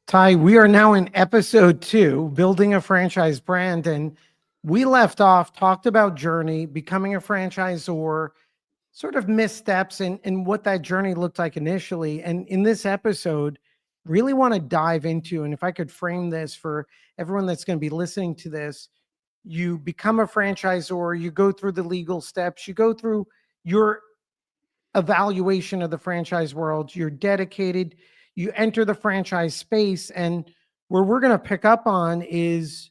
Ty, we are now in episode 2, building a franchise brand. And we left off, talked about journey, becoming a franchisor, sort of missteps and what that journey looked like initially. And in this episode, really want to dive into, and if I could frame this for everyone that's going to be listening to this, you become a franchisor, you go through the legal steps, you go through your evaluation of the franchise world, you're dedicated, you enter the franchise space, and where we're going to pick up on is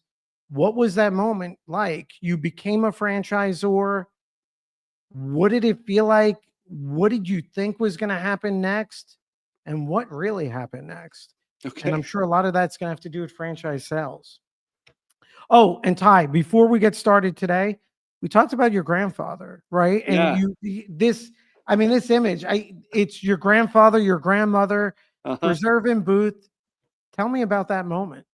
what was that moment like? You became a franchisor. What did it feel like? What did you think was going to happen next? And what really happened next? And I'm Okay. sure a lot of that's going to have to do with franchise sales. Oh, and Ty, before we get started today, we talked about your grandfather, right? And Yeah. this image, it's your grandfather, your grandmother, Uh-huh. Preservan booth. Tell me about that moment.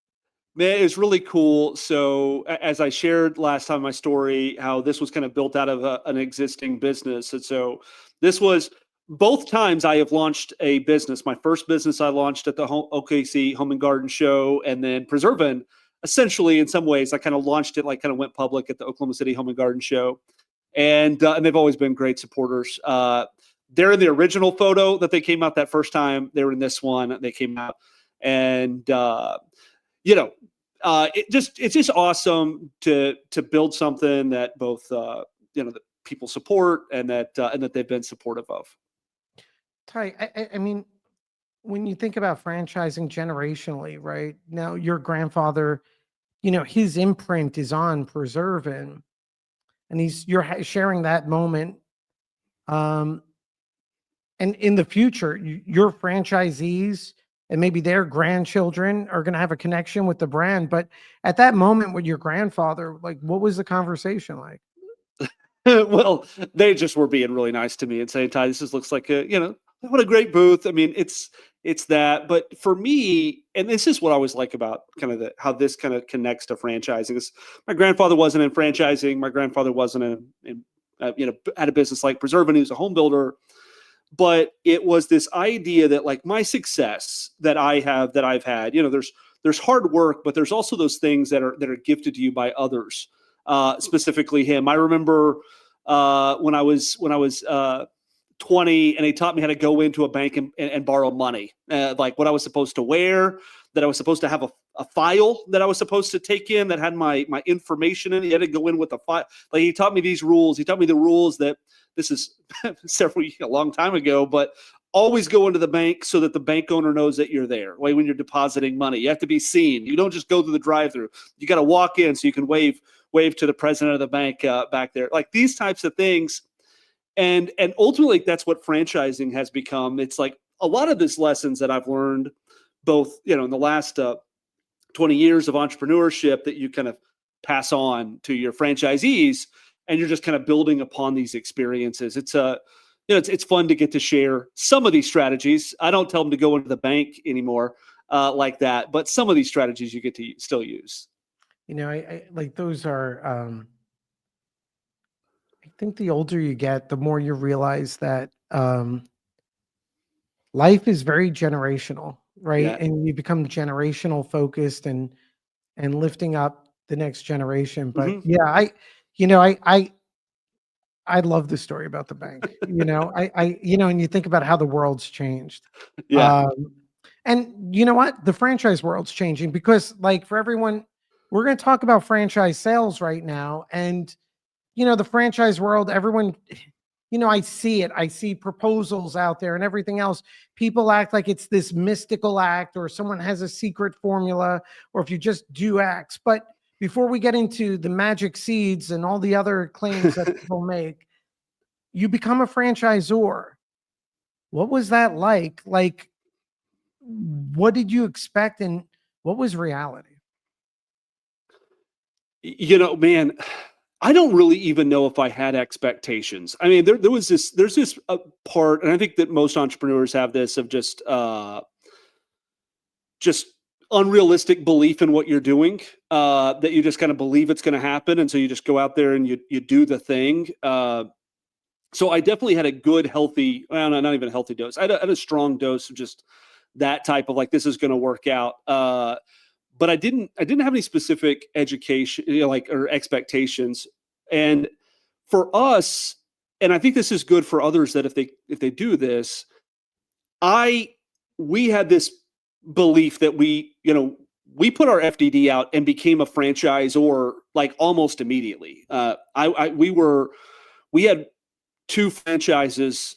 Man, it's really cool. So, as I shared last time, my story, how this was kind of built out of an existing business. And so, this was both times I have launched a business. My first business I launched at the OKC Home and Garden Show, and then Preservan. Essentially, in some ways, I kind of launched it, like kind of went public at the Oklahoma City Home and Garden Show, and they've always been great supporters. They're in the original photo that they came out that first time. They were in this one. They came out, and you know, it's just awesome to build something that both that people support and that they've been supportive of. Ty, I mean, when you think about franchising generationally, right? Now, your grandfather, his imprint is on Preservan, and you're sharing that moment. Um, and in the future, your franchisees and maybe their grandchildren are going to have a connection with the brand. But at that moment with your grandfather, like, what was the conversation like? Well, they just were being really nice to me and saying, "Ty, looks like what a great booth." I mean, it's that, but for me, and this is what I always like about kind of how this kind of connects to franchising. Is my grandfather wasn't in franchising. My grandfather wasn't at a business like Preservan. He was a home builder, but it was this idea that like my success that I've had, there's hard work, but there's also those things that are gifted to you by others. Specifically him. I remember when I was 20, and he taught me how to go into a bank and borrow money, like what I was supposed to wear, that I was supposed to have a file that I was supposed to take in that had my information in it. You had to go in with a file. Like he taught me these rules. He taught me the rules that this is a long time ago, but always go into the bank so that the bank owner knows that you're there. Like when you're depositing money, you have to be seen. You don't just go through the drive-through. You got to walk in so you can wave to the president of the bank back there. Like these types of things. And ultimately, that's what franchising has become. It's like a lot of these lessons that I've learned, both in the last 20 years of entrepreneurship, that you kind of pass on to your franchisees, and you're just kind of building upon these experiences. It's it's fun to get to share some of these strategies. I don't tell them to go into the bank anymore like that, but some of these strategies you get to still use. I like those are. I think the older you get, the more you realize that life is very generational, right? Yeah. And you become generational focused and lifting up the next generation. But Hmm. yeah, you know, I love the story about the bank. And you think about how the world's changed. Yeah. Um, and you know what? The franchise world's changing because, like, for everyone, we're going to talk about franchise sales right now. And, the franchise world, everyone, I see it. I see proposals out there and everything else. People act like it's this mystical act or someone has a secret formula, or if you just do X. But before we get into the magic seeds and all the other claims that people make, you become a franchisor. What was that like? Like, what did you expect and what was reality? Man, I don't really even know if I had expectations. I mean, there's this part, and I think that most entrepreneurs have this, of just unrealistic belief in what you're doing, that you just kind of believe it's going to happen. And so you just go out there and you do the thing. So I definitely had a good, healthy, well, no, not even a healthy dose. I had a strong dose of just that type of like, this is going to work out. But I didn't have any specific education, like, or expectations. And for us, and I think this is good for others, that if they do this, we had this belief that we put our FDD out and became a franchisor like almost immediately. We had 2 franchises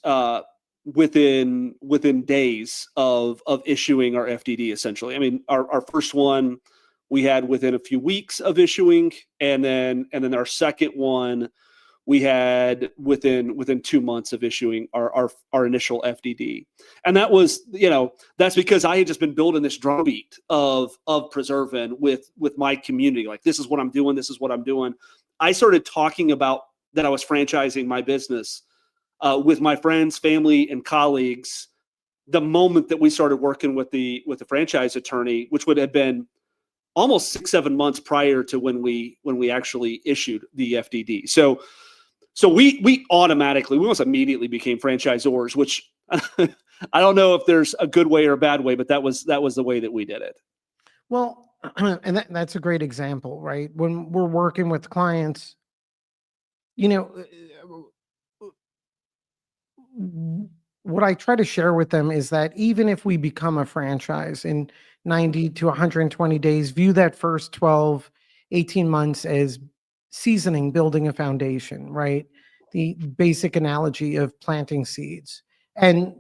within days of issuing our FDD. Essentially, I mean, our first one we had within a few weeks of issuing, and then our second one we had within 2 months of issuing our initial FDD. And that was, that's because I had just been building this drumbeat of Preservan with my community. Like, this is what I'm doing. This is what I'm doing. I started talking about that I was franchising my business with my friends, family, and colleagues the moment that we started working with the franchise attorney, which would have been almost 6-7 months prior to when we actually issued the FDD. So we almost immediately became franchisors, which I don't know if there's a good way or a bad way, but that was the way that we did it. Well, and that's a great example, right? When we're working with clients, what I try to share with them is that even if we become a franchise in 90 to 120 days, view that first 12, 18 months as seasoning, building a foundation, right? The basic analogy of planting seeds, and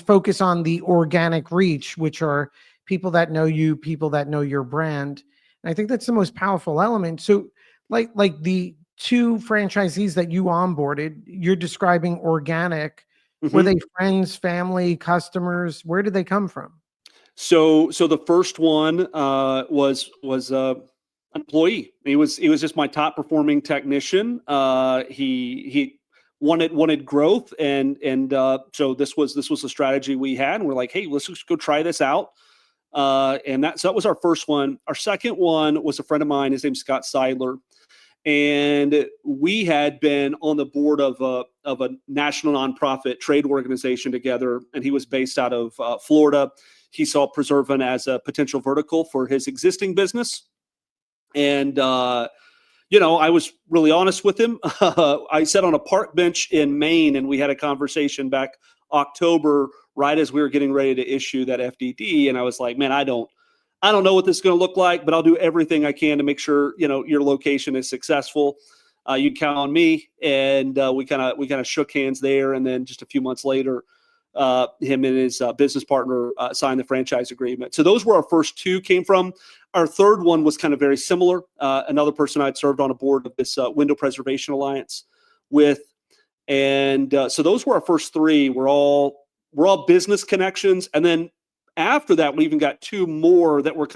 focus on the organic reach, which are people that know you, people that know your brand. And I think that's the most powerful element. So like the 2 franchisees that you onboarded, you're describing organic. Were they friends, family, customers? Where did they come from? So the first one was an employee. He was just my top performing technician. He wanted growth, and so this was the strategy we had. And we're like, hey, let's just go try this out. And that was our first one. Our second one was a friend of mine. His name's Scott Seidler. And we had been on the board of a national nonprofit trade organization together, and he was based out of Florida. He saw Preservan as a potential vertical for his existing business, and I was really honest with him. I sat on a park bench in Maine, and we had a conversation back October, right as we were getting ready to issue that FDD, and I was like, man, I don't know what this is going to look like, but I'll do everything I can to make sure, your location is successful. You can count on me. And we kind of shook hands there. And then just a few months later, him and his business partner signed the franchise agreement. So those were our first 2 came from. Our third one was kind of very similar. Another person I'd served on a board of this Window Preservation Alliance with. And so those were our first 3. We're all business connections. And then after that, we even got 2 more that were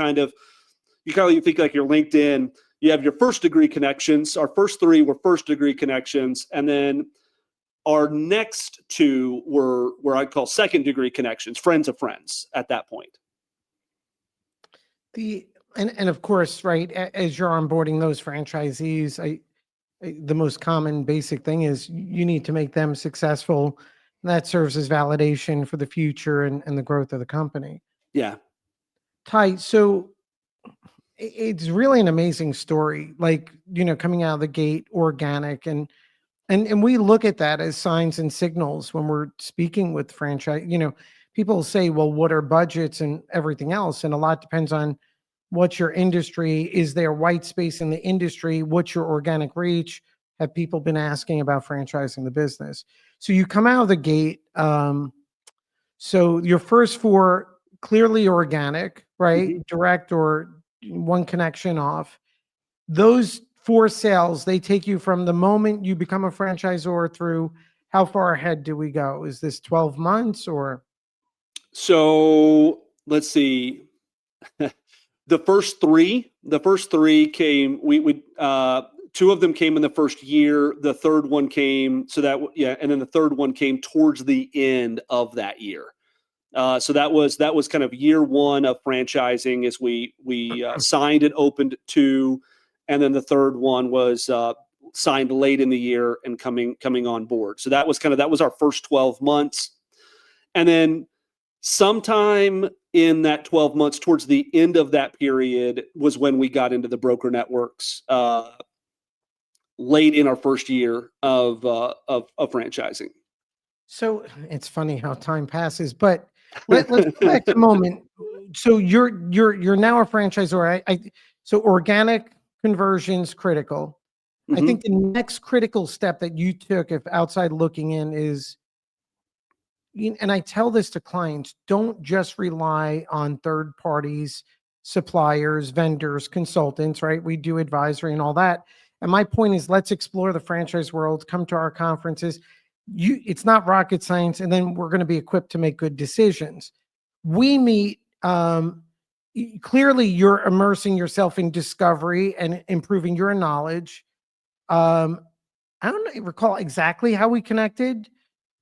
you think like your LinkedIn, you have your first degree connections. Our first 3 were first degree connections. And then our next 2 were where I'd call second degree connections, friends of friends at that point. And of course, right, as you're onboarding those franchisees, the most common basic thing is you need to make them successful. That serves as validation for the future and the growth of the company. Yeah. Ty, so it's really an amazing story, like, coming out of the gate, organic, and we look at that as signs and signals when we're speaking with franchise. People say, well, what are budgets and everything else? And a lot depends on what's your industry. Is there white space in the industry? What's your organic reach? Have people been asking about franchising the business? So you come out of the gate. So your first 4 clearly organic, right? Mm-hmm. Direct or one connection off. Those 4 sales, they take you from the moment you become a franchisor through how far ahead do we go? Is this 12 months or? So let's see. The first three came, we 2 of them came in the first year. The third one came, and then the third one came towards the end of that year. So that was kind of year 1 of franchising, as we signed and opened 2, and then the third one was signed late in the year and coming on board. So that was our first 12 months, and then sometime in that 12 months, towards the end of that period, was when we got into the broker networks, late in our first year of franchising. So it's funny how time passes, but let's go back to a moment. So you're now a franchisor. So organic conversions critical. I Mhm. think the next critical step that you took, if outside looking in, is, and I tell this to clients, don't just rely on third parties, suppliers, vendors, consultants, right? We do advisory and all that. And my point is, let's explore the franchise world, come to our conferences. It's not rocket science, and then we're going to be equipped to make good decisions. We meet, clearly you're immersing yourself in discovery and improving your knowledge. I don't recall exactly how we connected,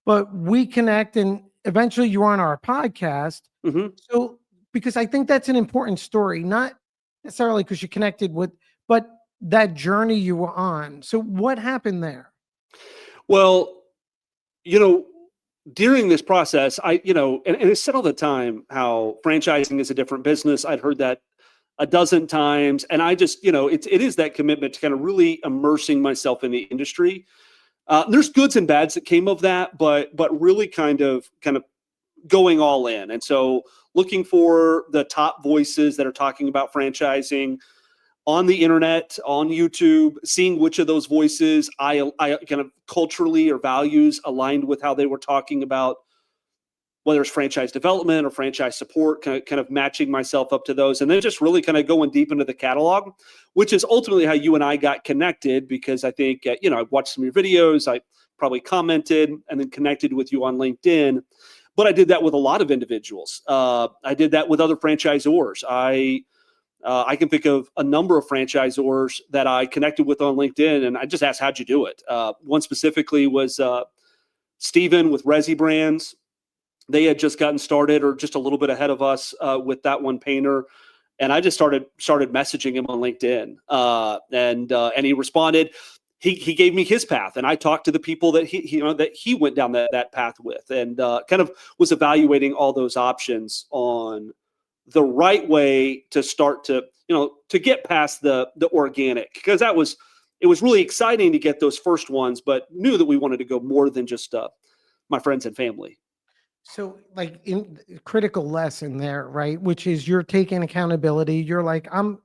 but we connect, and eventually you're on our podcast. Mhm. So, because I think that's an important story, not necessarily because you connected with, but that journey you were on. So what happened there? Well, you know, during this process, and it's said all the time how franchising is a different business. I'd heard that a dozen times, and I just, it is that commitment to kind of really immersing myself in the industry. There's goods and bads that came of that, but really kind of going all in. And so looking for the top voices that are talking about franchising on the internet, on YouTube, seeing which of those voices I kind of culturally or values aligned with how they were talking about, whether it's franchise development or franchise support, kind of matching myself up to those, and then just really kind of going deep into the catalog, which is ultimately how you and I got connected, because I think, I watched some of your videos, I probably commented and then connected with you on LinkedIn. But I did that with a lot of individuals. I did that with other franchisors. I can think of a number of franchisors that I connected with on LinkedIn, and I just asked, how'd you do it? One specifically was Steven with Resi Brands. They had just gotten started, or just a little bit ahead of us, with that one painter. And I just started messaging him on LinkedIn, and he responded. He gave me his path, and I talked to the people that he went down that path with, and kind of was evaluating all those options on the right way to start to get past the organic, because it was really exciting to get those first ones, but knew that we wanted to go more than just my friends and family. So, like, in critical lesson there, right? Which is, you're taking accountability. You're like, I'm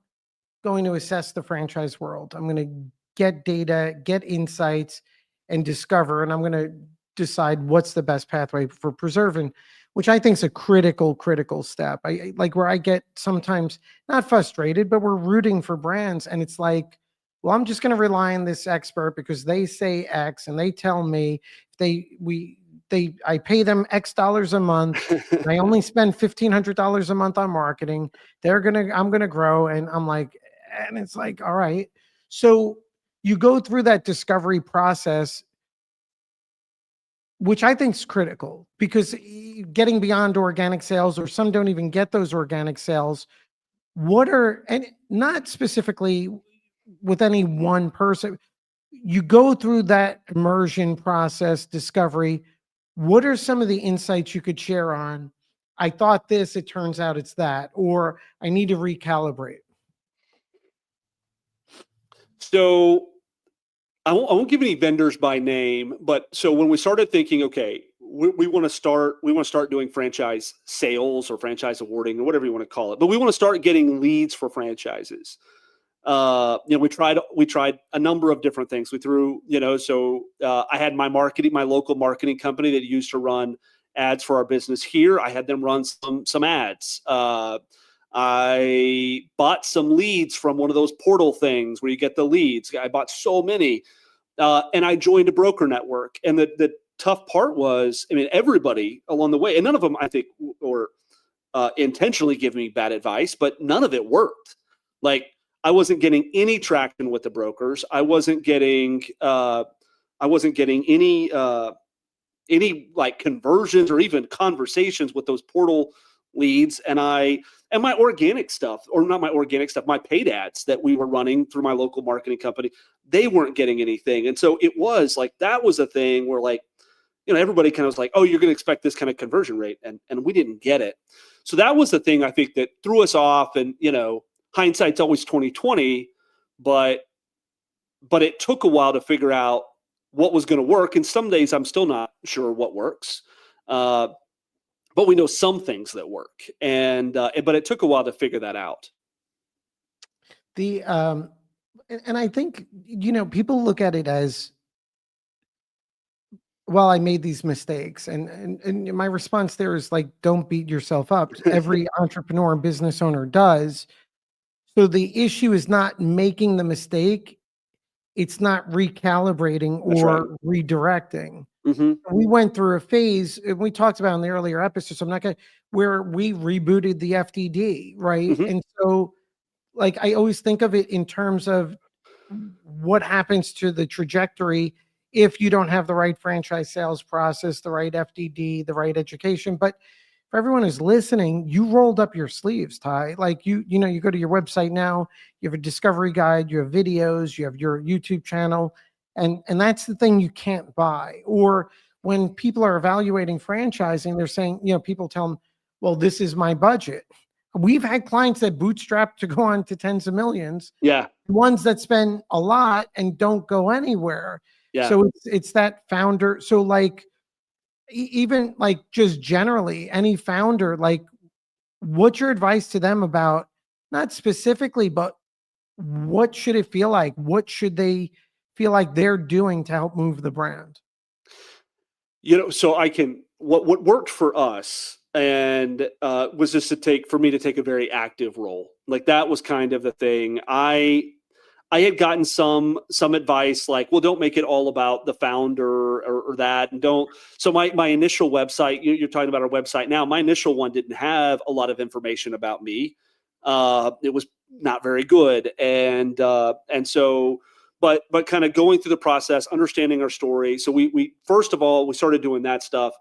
going to assess the franchise world. I'm going to get data, get insights, and discover, and I'm going to decide what's the best pathway for Preservan, which I think is a critical step. I like, where I get sometimes not frustrated, but we're rooting for brands, and it's like, well, I'm just going to rely on this expert because they say X, and they tell me I pay them X dollars a month. I only spend $1,500 a month on marketing. I'm gonna grow, and I'm like, and it's like, all right. So you go through that discovery process, which I think is critical, because getting beyond organic sales, or some don't even get those organic sales. And not specifically with any one person, you go through that immersion process, discovery. What are some of the insights you could share on, I thought this, it turns out it's that, or I need to recalibrate? So I won't give any vendors by name, but so when we started thinking, okay, we want to start doing franchise sales or franchise awarding or whatever you want to call it, but we want to start getting leads for franchises. We tried a number of different things. We threw, I had my local marketing company that used to run ads for our business here. I had them run some ads. I bought some leads from one of those portal things where you get the leads. I bought so many, and I joined a broker network. And the tough part was, I mean, everybody along the way, and none of them, I think, or intentionally give me bad advice, but none of it worked. Like, I wasn't getting any traction with the brokers. I wasn't getting any like conversions or even conversations with those portal leads. And my organic stuff, or not my organic stuff, my paid ads that we were running through my local marketing company, they weren't getting anything. And so it was like, that was a thing where, like, everybody kind of was like, oh, you're going to expect this kind of conversion rate. And we didn't get it. So that was the thing I think that threw us off. And hindsight's always 2020, but it took a while to figure out what was going to work. And some days I'm still not sure what works. But we know some things that work, but it took a while to figure that out. And I think, people look at it as, well, I made these mistakes. And my response there is like, don't beat yourself up. Every entrepreneur and business owner does. So the issue is not making the mistake. It's not recalibrating or redirecting. Mm-hmm. We went through a phase, and we talked about in the earlier episodes, I'm not going to, where we rebooted the FDD, right? Mm-hmm. And so, like, I always think of it in terms of what happens to the trajectory if you don't have the right franchise sales process, the right FDD, the right education. But for everyone who's listening, you rolled up your sleeves, Ty. Like you go to your website now, you have a discovery guide, you have videos, you have your YouTube channel, and that's the thing you can't buy. Or when people are evaluating franchising, they're saying, people tell them, well, this is my budget. We've had clients that bootstrap to go on to tens of millions. Yeah. Ones that spend a lot and don't go anywhere. Yeah. So it's that founder. So like, even like just generally any founder, like what's your advice to them about, not specifically, but what should it feel like? What should they feel like they're doing to help move the brand? So what worked for us and was just for me to take a very active role. Like that was kind of the thing. I had gotten some advice like, well, don't make it all about the founder or that, and don't. So my initial website, you're talking about our website now. My initial one didn't have a lot of information about me. It was not very good, and so, but kind of going through the process, understanding our story. So we first of all we started doing that stuff.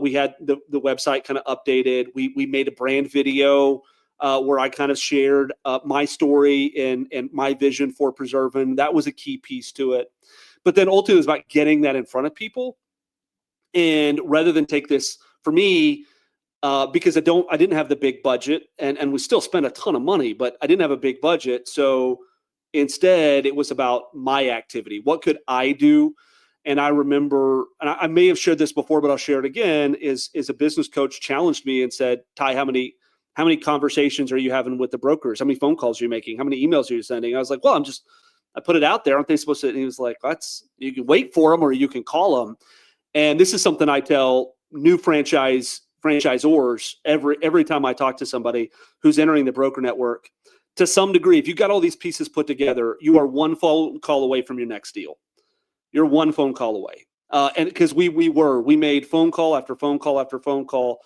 We had the website kind of updated. We made a brand video. Where I kind of shared my story and my vision for Preservan. That was a key piece to it. But then ultimately it was about getting that in front of people. And rather than take this, for me, because I didn't have the big budget, and we still spent a ton of money, but I didn't have a big budget. So instead it was about my activity. What could I do? And I remember, and I may have shared this before, but I'll share it again, is a business coach challenged me and said, Ty, how many conversations are you having with the brokers? How many phone calls are you making? How many emails are you sending? I was like, well, I put it out there. Aren't they supposed to? And he was like, you can wait for them or you can call them. And this is something I tell new franchisors every time I talk to somebody who's entering the broker network. To some degree, if you got all these pieces put together, you are one phone call away from your next deal. You're one phone call away. And because we made phone call after phone call after phone call.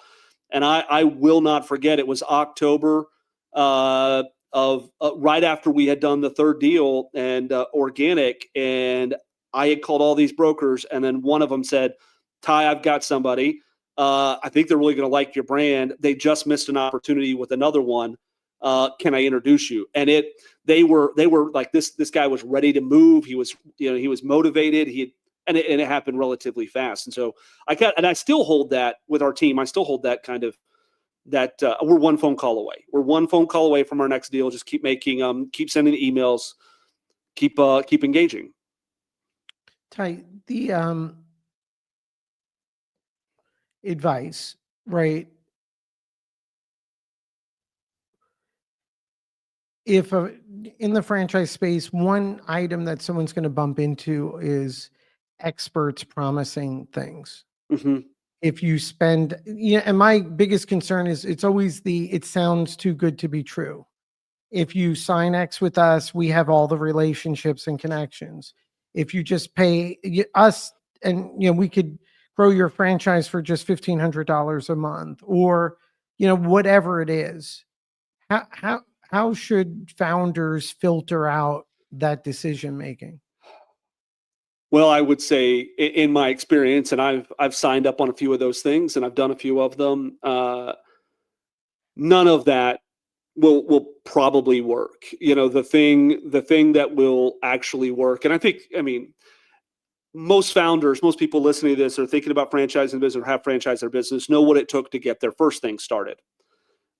And I will not forget, it was October of right after we had done the third deal and organic. And I had called all these brokers. And then one of them said, Ty, I've got somebody. I think they're really going to like your brand. They just missed an opportunity with another one. Can I introduce you? And they were like, this guy was ready to move. He was motivated. And it happened relatively fast. And so I still hold that with our team. I still hold that kind of we're one phone call away. We're one phone call away from our next deal. Just keep making them, keep sending emails, keep engaging. Ty, the advice, right? If in the franchise space, one item that someone's going to bump into is experts promising things. Mm-hmm. If you spend, and my biggest concern is it's always it sounds too good to be true. If you sign X with us, we have all the relationships and connections. If you just pay us, and we could grow your franchise for just $1,500 a month, or whatever it is. How should founders filter out that decision making? Well, I would say in my experience, and I've signed up on a few of those things, and I've done a few of them. None of that will probably work. The thing that will actually work, and I mean, most people listening to this are thinking about franchising business or have franchised their business, know what it took to get their first thing started.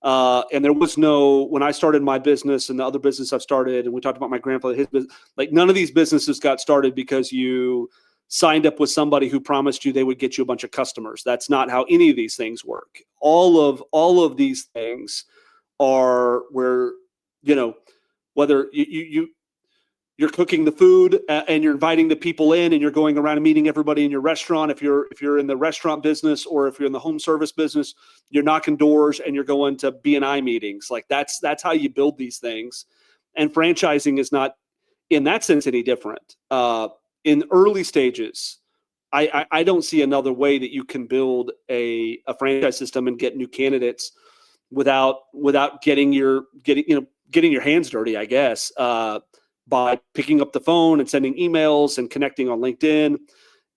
And there was no, when I started my business and the other business I've started, and we talked about my grandfather, his business, like none of these businesses got started because you signed up with somebody who promised you they would get you a bunch of customers. That's not how any of these things work. All of these things are where, you know, whether you're cooking the food and you're inviting the people in and you're going around and meeting everybody in your restaurant. If you're in the restaurant business, or if you're in the home service business, you're knocking doors and you're going to B&I meetings. Like that's how you build these things. And franchising is not in that sense any different. In early stages, I don't see another way that you can build a franchise system and get new candidates without getting your hands dirty, I guess. By picking up the phone and sending emails and connecting on LinkedIn.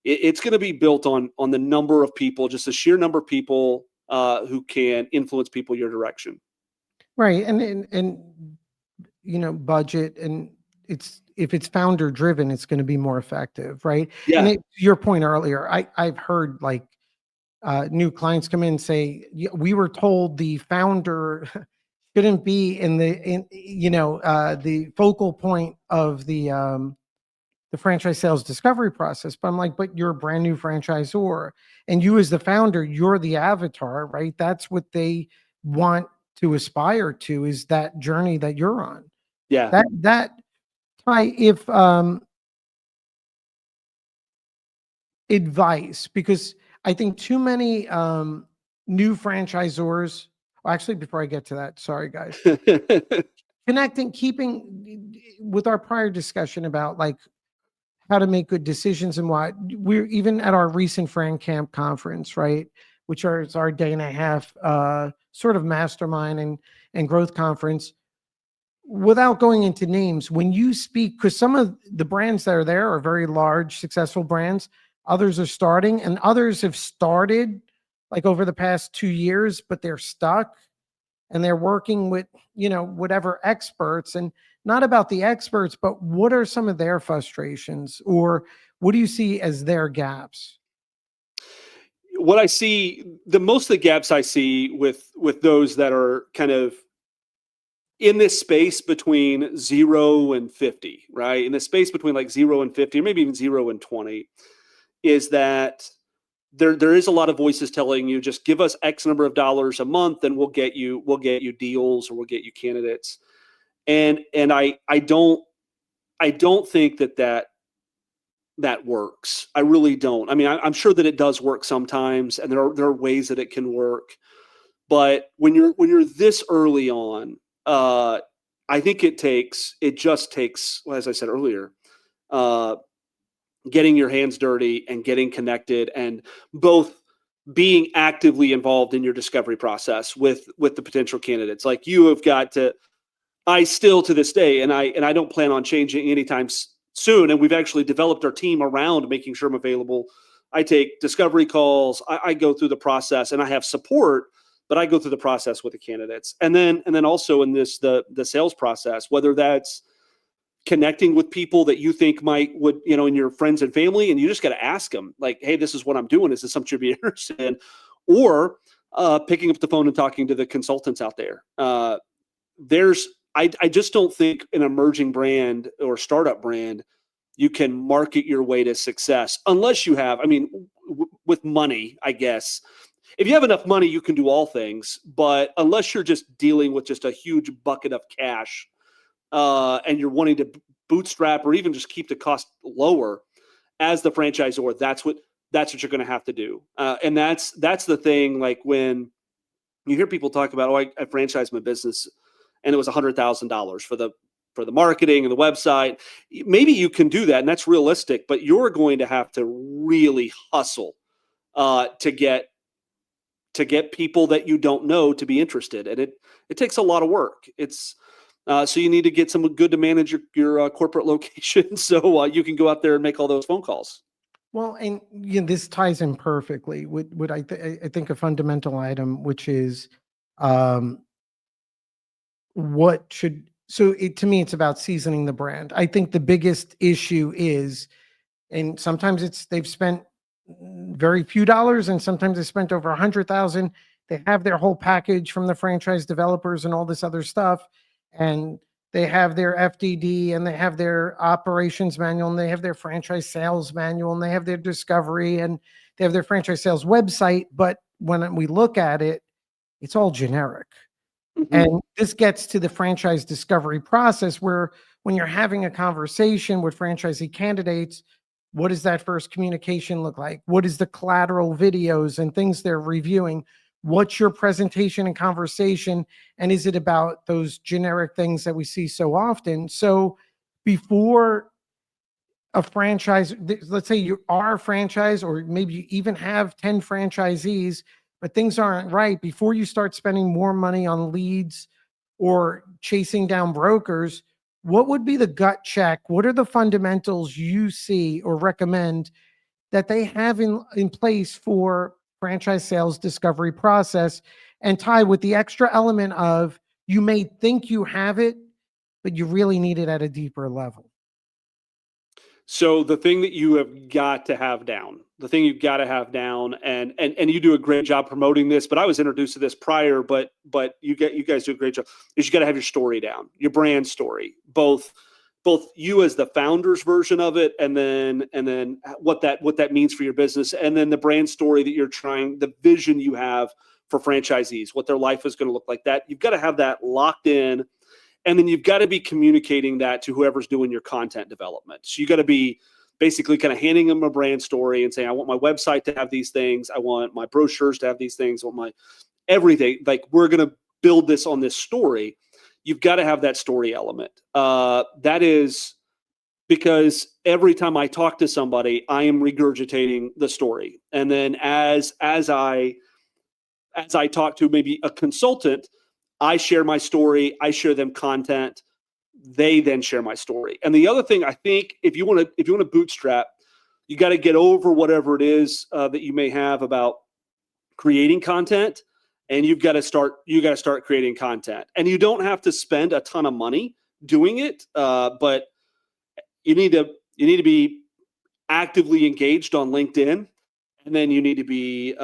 It's going to be built on the number of people, just the sheer number of people who can influence people your direction. Right. And you know, budget, and if it's founder driven, it's going to be more effective, right? Yeah. And your point earlier, I've heard like new clients come in and say, we were told the founder shouldn't be in the focal point of the franchise sales discovery process. But I'm like, but you're a brand new franchisor, and you as the founder, you're the avatar, right? That's what they want to aspire to, is that journey that you're on. Yeah. That Ty, if advice, because I think too many new franchisors. Well, actually, before I get to that, sorry guys, keeping with our prior discussion about like how to make good decisions and what we're even at our recent Fran Camp conference, right? Which is our day and a half sort of mastermind and growth conference. Without going into names, when you speak, because some of the brands that are there are very large, successful brands, others are starting, and others have started like over the past 2 years, but they're stuck and they're working with, whatever experts, and not about the experts, but what are some of their frustrations, or what do you see as their gaps? What I see, most of the gaps I see with those that are kind of in this space between 0 and 50, right? In the space between like 0 and 50, or maybe even 0 and 20, is that there is a lot of voices telling you, just give us X number of dollars a month and we'll get you deals, or we'll get you candidates. And I don't think that works. I really don't. I mean, I'm sure that it does work sometimes, and there are ways that it can work. But when you're this early on, I think it just takes, well, as I said earlier, getting your hands dirty and getting connected, and both being actively involved in your discovery process with the potential candidates. Like you have got to, I still to this day, and I don't plan on changing anytime soon. And we've actually developed our team around making sure I'm available. I take discovery calls. I go through the process, and I have support, but I go through the process with the candidates. And then also in this, the sales process, whether that's connecting with people that you think would, in your friends and family, and you just got to ask them like, hey, this is what I'm doing. Is this something you'd be interested in? Or picking up the phone and talking to the consultants out there. I just don't think an emerging brand or startup brand, you can market your way to success unless you have, with money, I guess. If you have enough money, you can do all things, but unless you're just dealing with just a huge bucket of cash, and you're wanting to bootstrap or even just keep the cost lower as the franchisor, that's what you're going to have to do. And that's the thing. Like when you hear people talk about, I franchised my business and it was $100,000 for the marketing and the website. Maybe you can do that, and that's realistic, but you're going to have to really hustle to get people that you don't know to be interested. And it takes a lot of work. So you need to get someone good to manage your corporate location, so you can go out there and make all those phone calls. Well, and this ties in perfectly with what I think a fundamental item, which is to me, it's about seasoning the brand. I think the biggest issue is, and sometimes they've spent very few dollars, and sometimes they spent over 100,000, they have their whole package from the franchise developers and all this other stuff. And they have their FDD and they have their operations manual and they have their franchise sales manual and they have their discovery and they have their franchise sales website. But when we look at it, it's all generic. And this gets to the franchise discovery process where when you're having a conversation with franchisee candidates, what does that first communication look like? What is the collateral videos and things they're reviewing? What's your presentation and conversation? And is it about those generic things that we see so often? So before a franchise, let's say you are a franchise, or maybe you even have 10 franchisees, but things aren't right, before you start spending more money on leads or chasing down brokers, what would be the gut check? What are the fundamentals you see or recommend that they have in place for franchise sales discovery process? And Ty, with the extra element of you may think you have it, but you really need it at a deeper level. So the thing that you have got to have down, the thing you've got to have down, and you do a great job promoting this, but I was introduced to this prior, but you guys do a great job, is you got to have your story down, your brand story, both you as the founder's version of it, and then what that means for your business, and then the brand story that you're trying, the vision you have for franchisees, what their life is going to look like. That you've got to have that locked in. And then you've got to be communicating that to whoever's doing your content development. So you got to be basically kind of handing them a brand story and saying, I want my website to have these things. I want my brochures to have these things. I want my everything. Like, we're going to build this on this story. You've got to have that story element. That is because every time I talk to somebody, I am regurgitating the story. And then as I talk to maybe a consultant, I share my story, I share them content, they then share my story. And the other thing, I think, if you want to bootstrap, you got to get over whatever it is that you may have about creating content, and you've got to start creating content. And you don't have to spend a ton of money doing it, but you need to be actively engaged on LinkedIn, and then you need to be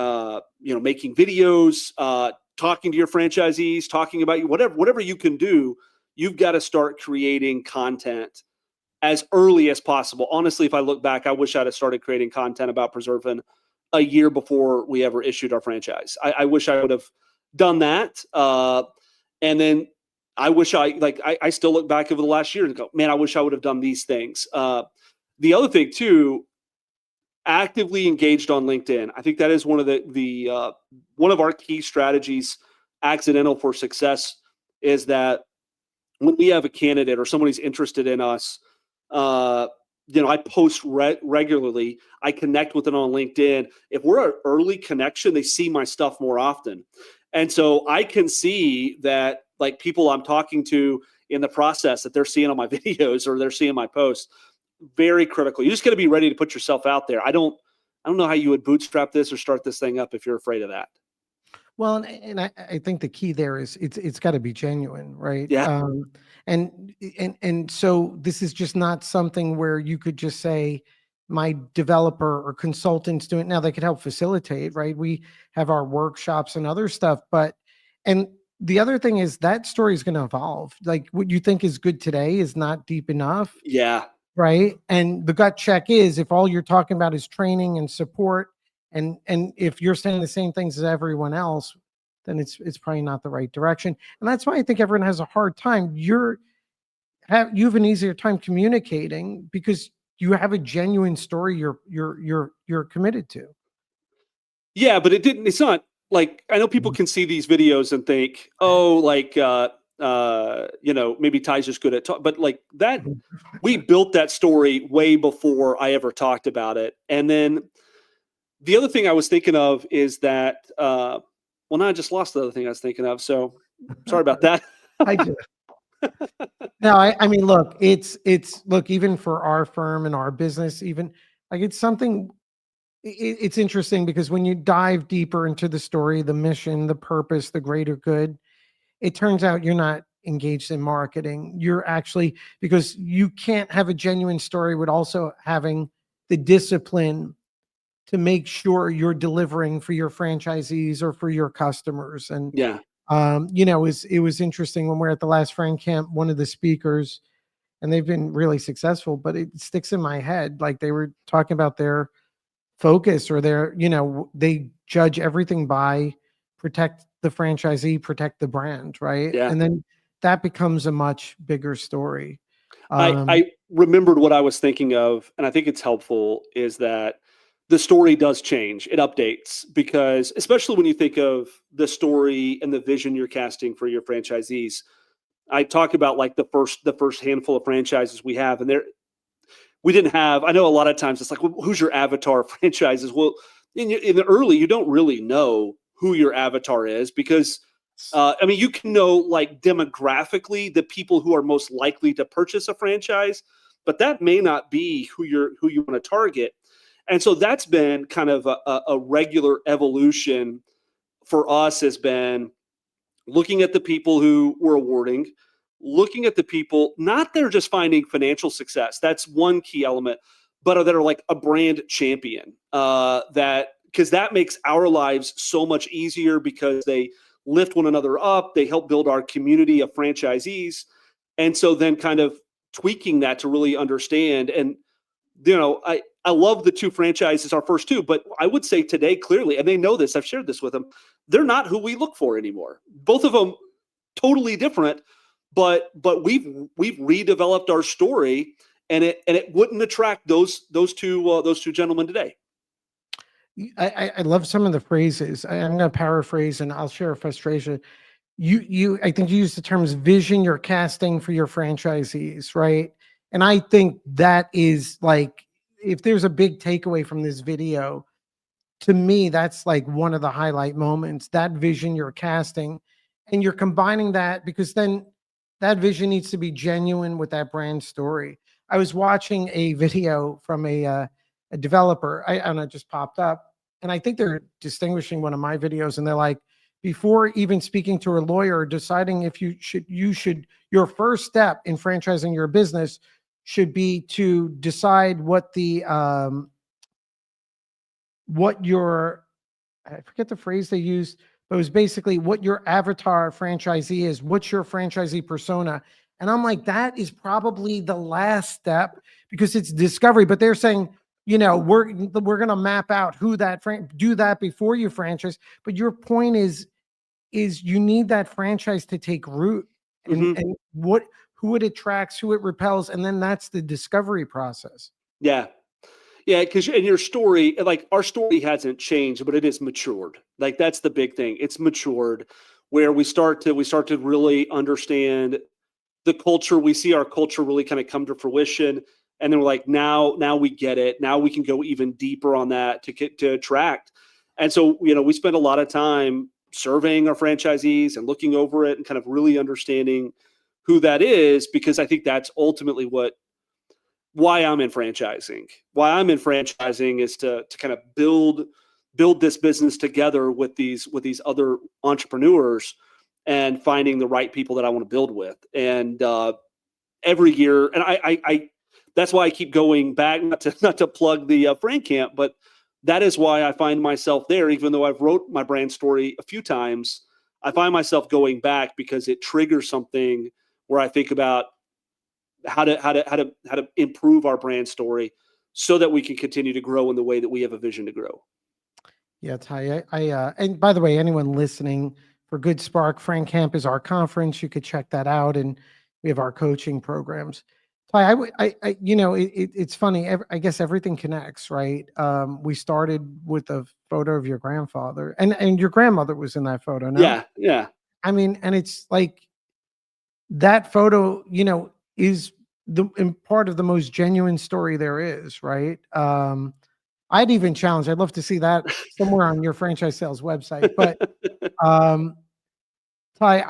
making videos, talking to your franchisees, talking about you, whatever you can do. You've got to start creating content as early as possible. Honestly, if I look back, I wish I'd have started creating content about Preservan a year before we ever issued our franchise. I wish I would have done that. And then I wish I still look back over the last year and go, man, I wish I would have done these things. The other thing too, actively engaged on LinkedIn. I think that is one of one of our key strategies, accidental for success, is that when we have a candidate or somebody's interested in us, I post regularly. I connect with them on LinkedIn. If we're an early connection, they see my stuff more often. And so I can see that, like, people I'm talking to in the process, that they're seeing on my videos or they're seeing my posts. Very critical. You just got to be ready to put yourself out there. I don't know how you would bootstrap this or start this thing up if you're afraid of that. Well, and I think the key there is it's got to be genuine, right? Yeah. And so this is just not something where you could just say my developer or consultants doing it. Now, they could help facilitate, right? We have our workshops and other stuff, and the other thing is that story is going to evolve. Like, what you think is good today is not deep enough. Yeah. Right. And the gut check is, if all you're talking about is training and support, and if you're saying the same things as everyone else, then it's probably not the right direction. And that's why I think everyone has a hard time. You have an easier time communicating because you have a genuine story you're committed to. Yeah, but it's not like, I know people can see these videos and think, oh, like, maybe Ty's just good at but like that, we built that story way before I ever talked about it. And then the other thing I was thinking of is that, well, now I just lost the other thing I was thinking of. So sorry about that. I do. No, I mean, look, look, even for our firm and our business, even like, it's something, it's interesting because when you dive deeper into the story, the mission, the purpose, the greater good, it turns out you're not engaged in marketing. You're actually, because you can't have a genuine story with also having the discipline to make sure you're delivering for your franchisees or for your customers. And Yeah. it was interesting when we we're at the last Frank Camp, one of the speakers, and they've been really successful, but it sticks in my head. Like they were talking about their focus or their, they judge everything by protect the franchisee, protect the brand, right? Yeah. And then that becomes a much bigger story. I remembered what I was thinking of, and I think it's helpful is that the story does change. It updates because especially when you think of the story and the vision you're casting for your franchisees. I talk about like the first handful of franchises we have, and we didn't have. I know a lot of times it's like, well, who's your avatar franchises? Well, in the early, you don't really know who your avatar is because, I mean, you can know like demographically the people who are most likely to purchase a franchise, but that may not be who you want to target. And so that's been kind of a regular evolution for us has been looking at the people who we're awarding, looking at the people, not they're just finding financial success. That's one key element, but that are like a brand champion. That because that makes our lives so much easier because they lift one another up, they help build our community of franchisees, and so then kind of tweaking that to really understand. And I love the two franchises, our first two, but I would say today clearly, and they know this, I've shared this with them, they're not who we look for anymore. Both of them totally different, but we've redeveloped our story, and it wouldn't attract those two gentlemen today. I love some of the phrases. I'm going to paraphrase and I'll share a frustration. I think you use the terms vision you're casting for your franchisees, right? And I think that is like, if there's a big takeaway from this video, to me, that's like one of the highlight moments, that vision you're casting. And you're combining that because then that vision needs to be genuine with that brand story. I was watching a video from a developer. I don't know, it just popped up. And I think they're distinguishing one of my videos. And they're like, before even speaking to a lawyer, deciding if your first step in franchising your business should be to decide what your, I forget the phrase they used, but it was basically what your avatar franchisee is, what's your franchisee persona. And I'm like, that is probably the last step because it's discovery. But they're saying, we're going to map out who do that before you franchise. But your point is you need that franchise to take root and, Mm-hmm. who it attracts, who it repels. And then that's the discovery process. Yeah. Yeah, because in your story, like our story hasn't changed, but it is matured. Like that's the big thing. It's matured, where we start to really understand the culture. We see our culture really kind of come to fruition, and then we're like, now we get it. Now we can go even deeper on that to attract. And so we spend a lot of time surveying our franchisees and looking over it and kind of really understanding who that is, because I think that's ultimately why I'm in franchising. Why I'm in franchising is to kind of build this business together with these other entrepreneurs and finding the right people that I want to build with. And every year, and I that's why I keep going back, not to plug the Frank Camp, but that is why I find myself there, even though I've wrote my brand story a few times. I find myself going back because it triggers something where I think about how to improve our brand story so that we can continue to grow in the way that we have a vision to grow. Yeah, Ty. And by the way, anyone listening, for GoodSpark, Frank Camp is our conference. You could check that out, and we have our coaching programs. Ty, it's funny. I guess everything connects, right? We started with a photo of your grandfather, and your grandmother was in that photo. No, Yeah. I mean, and it's like that photo, is part of the most genuine story there is, right? I'd even challenge. I'd love to see that somewhere on your franchise sales website. But um, Ty,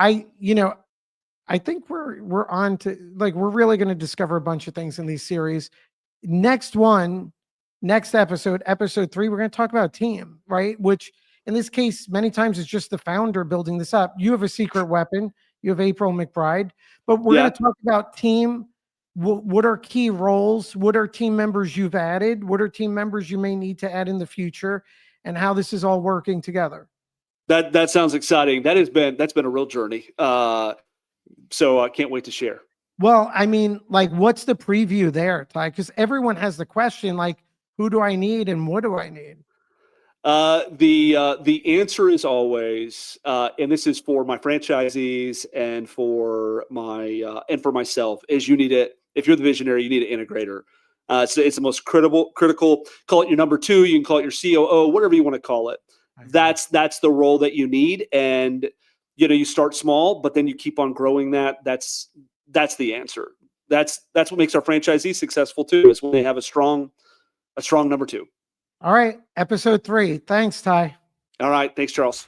I think we're on to, like, we're really going to discover a bunch of things in these series. Next episode, episode 3, we're going to talk about team, right? Which in this case, many times it's just the founder building this up. You have a secret weapon. You have April McBride, but we're going to talk about team. What are key roles? What are team members you've added? What are team members you may need to add in the future? And how this is all working together? That sounds exciting. That's been a real journey. So I can't wait to share. Well, I mean, like, what's the preview there, Ty? Because everyone has the question, like, who do I need and what do I need? The answer is always, and this is for my franchisees and for myself, is you need it. If you're the visionary, you need an integrator. So it's the most critical. Call it your number two. You can call it your COO, whatever you want to call it. That's the role that you need, and you start small, but then you keep on growing that. That's the answer. That's what makes our franchisees successful too, is when they have a strong number two. All right. Episode 3. Thanks, Ty. All right. Thanks, Charles.